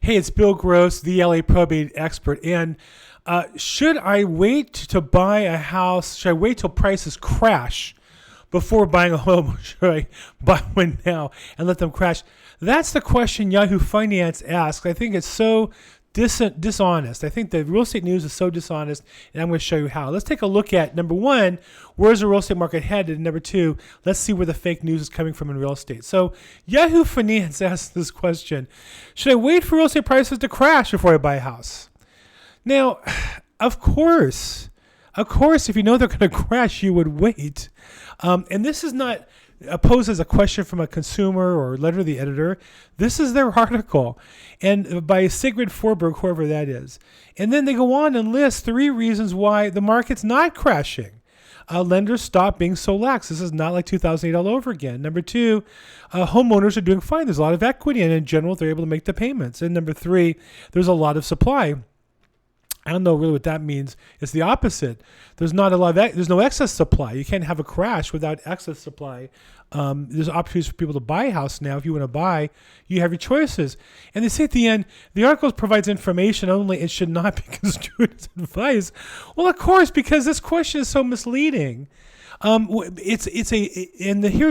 Hey, it's Bill Gross, the LA probate expert. And should I wait to buy a house? Should I wait till prices crash before buying a home? Or should I buy one now and let them crash? That's the question Yahoo Finance asks. I think it's so dishonest. I think the real estate news is so dishonest, and I'm going to show you how. Let's take a look at, number one, where's the real estate market headed? And number two, let's see where the fake news is coming from in real estate. So Yahoo Finance asks this question: should I wait for real estate prices to crash before I buy a house? Now, of course, if you know they're going to crash, you would wait. And this is not posed as a question from a consumer or letter to the editor. This is their article, and by Sigrid Forberg, whoever that is. And then they go on and list 3 reasons why the market's not crashing. Lenders stop being so lax. This is not like 2008 all over again. Number 2, homeowners are doing fine. There's a lot of equity, and in general, they're able to make the payments. And number 3, there's a lot of supply. I don't know really what that means. It's the opposite. There's not a lot of there's no excess supply. You can't have a crash without excess supply. There's opportunities for people to buy a house now. If you want to buy, you have your choices. And they say at the end, the article provides information only. It should not be construed as advice. Well, of course, because this question is so misleading. And here's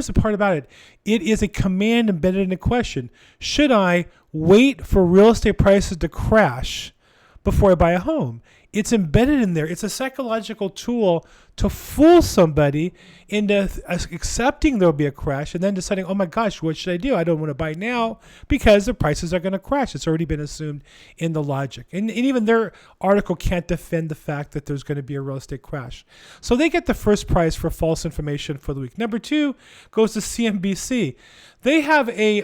the part about it. It is a command embedded in a question. Should I wait for real estate prices to crash before I buy a home? It's embedded in there. It's a psychological tool to fool somebody into accepting there'll be a crash and then deciding, oh my gosh, what should I do? I don't want to buy now because the prices are going to crash. It's already been assumed in the logic. And even their article can't defend the fact that there's going to be a real estate crash. So they get the first prize for false information for the week. Number 2 goes to CNBC. They have a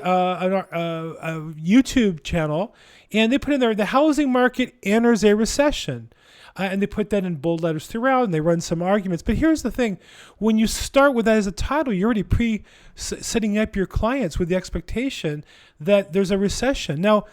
YouTube channel, and they put in there, the housing market enters a recession. And they put that in bold letters throughout, and they run some arguments. But here's the thing. When you start with that as a title, you're already setting up your clients with the expectation that there's a recession. Now,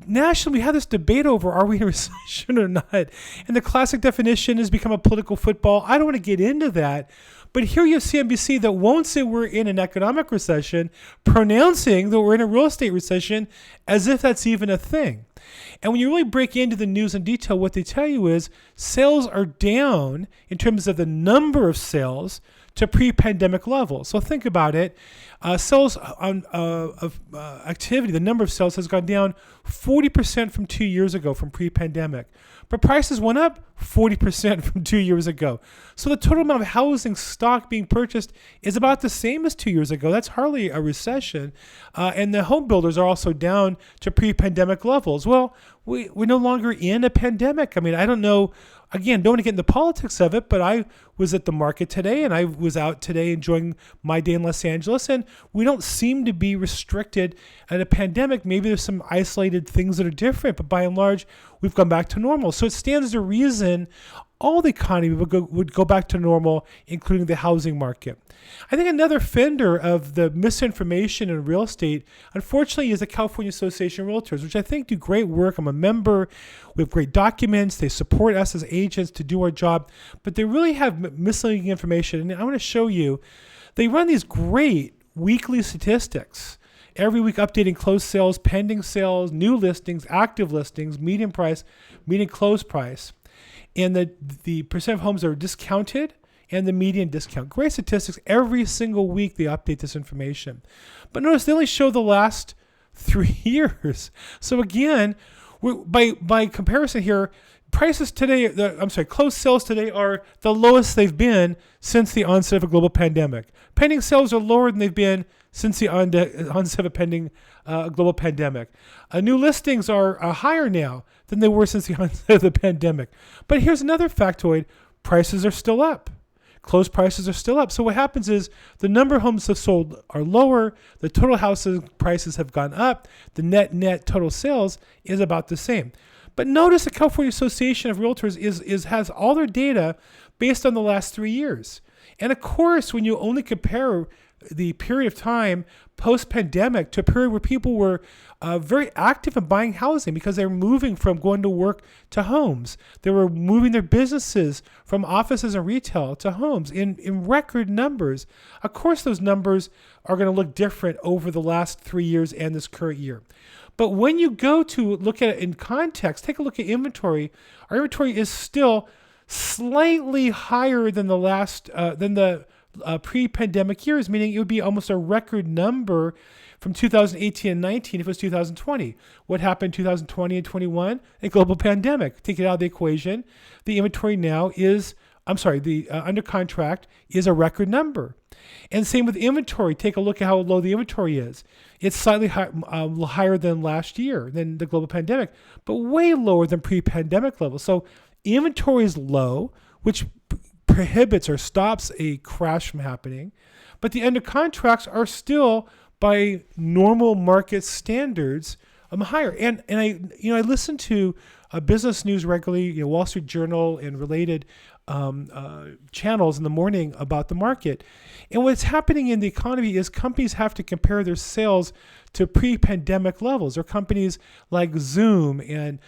nationally, we have this debate over, are we in a recession or not? And the classic definition has become a political football. I don't want to get into that. But here you have CNBC that won't say we're in an economic recession, pronouncing that we're in a real estate recession as if that's even a thing. And when you really break into the news in detail, what they tell you is sales are down in terms of the number of sales to pre-pandemic levels. So think about it. Sales of activity, the number of sales has gone down 40% from 2 years ago from pre-pandemic. But prices went up 40% from 2 years ago. So the total amount of housing stock being purchased is about the same as 2 years ago. That's hardly a recession. And the home builders are also down to pre-pandemic levels. Well, we're no longer in a pandemic. I mean, I don't know. Again, don't want to get into the politics of it, but I was at the market today, and I was out today enjoying my day in Los Angeles, and we don't seem to be restricted at a pandemic. Maybe there's some isolated things that are different, but by and large, we've gone back to normal. So it stands to reason all the economy would go back to normal, including the housing market. I think another fender of the misinformation in real estate, unfortunately, is the California Association of Realtors, which I think do great work. I'm a member. We have great documents. They support us as agents to do our job, but they really have misleading information. And I want to show you, they run these great weekly statistics. Every week updating closed sales, pending sales, new listings, active listings, median price, median close price. And the percent of homes that are discounted and the median discount. Great statistics. Every single week they update this information. But notice they only show the last 3 years. So again, by comparison here, prices today, closed sales today are the lowest they've been since the onset of a global pandemic. Pending sales are lower than they've been since the onset of a pending global pandemic. New listings are higher now than they were since the onset of the pandemic. But here's another factoid. Prices are still up. Closed prices are still up. So what happens is the number of homes that sold are lower. The total house prices have gone up. The net total sales is about the same. But notice the California Association of Realtors has all their data based on the last 3 years. And of course, when you only compare the period of time post-pandemic to a period where people were very active in buying housing because they were moving from going to work to homes. They were moving their businesses from offices and retail to homes in record numbers. Of course, those numbers are going to look different over the last 3 years and this current year. But when you go to look at it in context, take a look at inventory. Our inventory is still slightly higher than the pre-pandemic years, meaning it would be almost a record number from 2018 and 19 if it was 2020. What happened in 2020 and 21? A global pandemic. Take it out of the equation. The inventory now is, the under contract is a record number. And same with inventory. Take a look at how low the inventory is. It's slightly higher than last year, than the global pandemic, but way lower than pre-pandemic levels. So inventory is low, which prohibits or stops a crash from happening. But the under contracts are still, by normal market standards, higher. And I listen to business news regularly, Wall Street Journal and related channels in the morning about the market. And what's happening in the economy is companies have to compare their sales to pre-pandemic levels. Or companies like Zoom and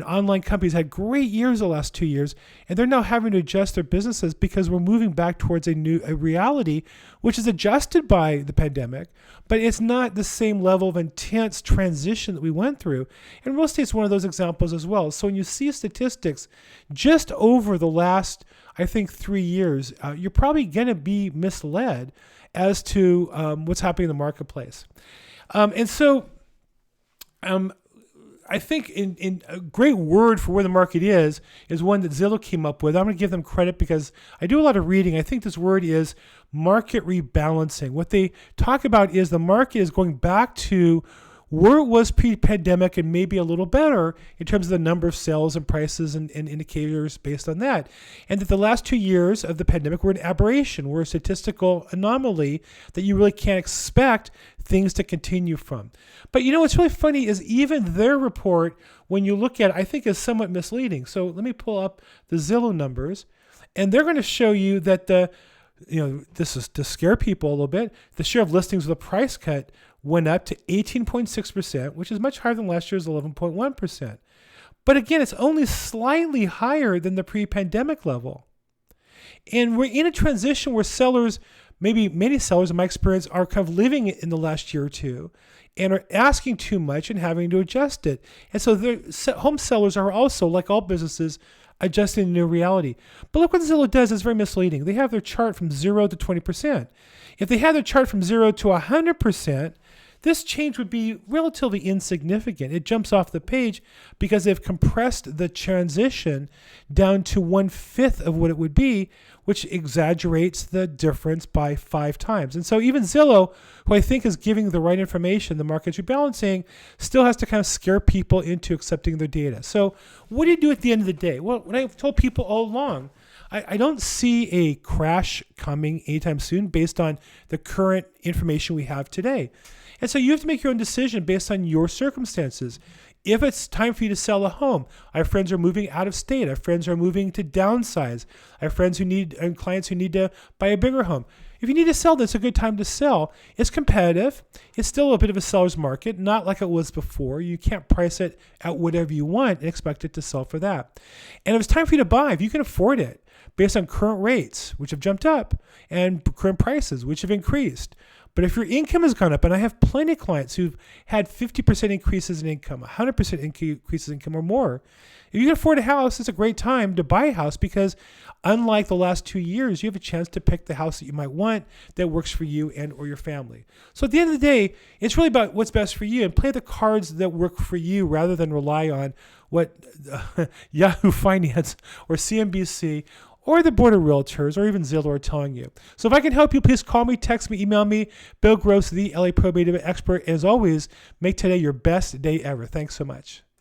online companies had great years the last 2 years, and they're now having to adjust their businesses because we're moving back towards a reality which is adjusted by the pandemic, but it's not the same level of intense transition that we went through. And real estate is one of those examples as well. So when you see statistics just over the last, I think, 3 years, you're probably going to be misled as to what's happening in the marketplace. I think in a great word for where the market is one that Zillow came up with. I'm going to give them credit because I do a lot of reading. I think this word is market rebalancing. What they talk about is the market is going back to where it was pre-pandemic and maybe a little better in terms of the number of sales and prices and indicators based on that. And that the last 2 years of the pandemic were an aberration, were a statistical anomaly that you really can't expect things to continue from. But what's really funny is even their report, when you look at it, I think is somewhat misleading. So let me pull up the Zillow numbers, and they're going to show you that this is to scare people a little bit. The share of listings with a price cut went up to 18.6%, which is much higher than last year's 11.1%. But again, it's only slightly higher than the pre-pandemic level. And we're in a transition where sellers, maybe many sellers in my experience, are kind of living in the last year or two and are asking too much and having to adjust it. And so home sellers are also, like all businesses, adjusting to new reality. But look what Zillow does. It's very misleading. They have their chart from 0 to 20%. If they had their chart from 0 to 100%, this change would be relatively insignificant. It jumps off the page because they've compressed the transition down to 1/5 of what it would be, which exaggerates the difference by 5 times. And so even Zillow, who I think is giving the right information, the market's rebalancing, still has to kind of scare people into accepting their data. So what do you do at the end of the day? Well, what I've told people all along, I don't see a crash coming anytime soon based on the current information we have today. And so you have to make your own decision based on your circumstances. If it's time for you to sell a home, I have friends who are moving out of state. I have friends who are moving to downsize. I have friends and clients who need to buy a bigger home. If you need to sell, that's a good time to sell. It's competitive. It's still a bit of a seller's market, not like it was before. You can't price it at whatever you want and expect it to sell for that. And if it's time for you to buy, if you can afford it, based on current rates, which have jumped up, and current prices, which have increased. But if your income has gone up, and I have plenty of clients who've had 50% increases in income, 100% increases in income or more, if you can afford a house, it's a great time to buy a house because unlike the last 2 years, you have a chance to pick the house that you might want that works for you and or your family. So at the end of the day, it's really about what's best for you and play the cards that work for you rather than rely on what Yahoo Finance or CNBC or the Board of Realtors, or even Zillow are telling you. So if I can help you, please call me, text me, email me. Bill Gross, the LA Probate Expert. As always, make today your best day ever. Thanks so much.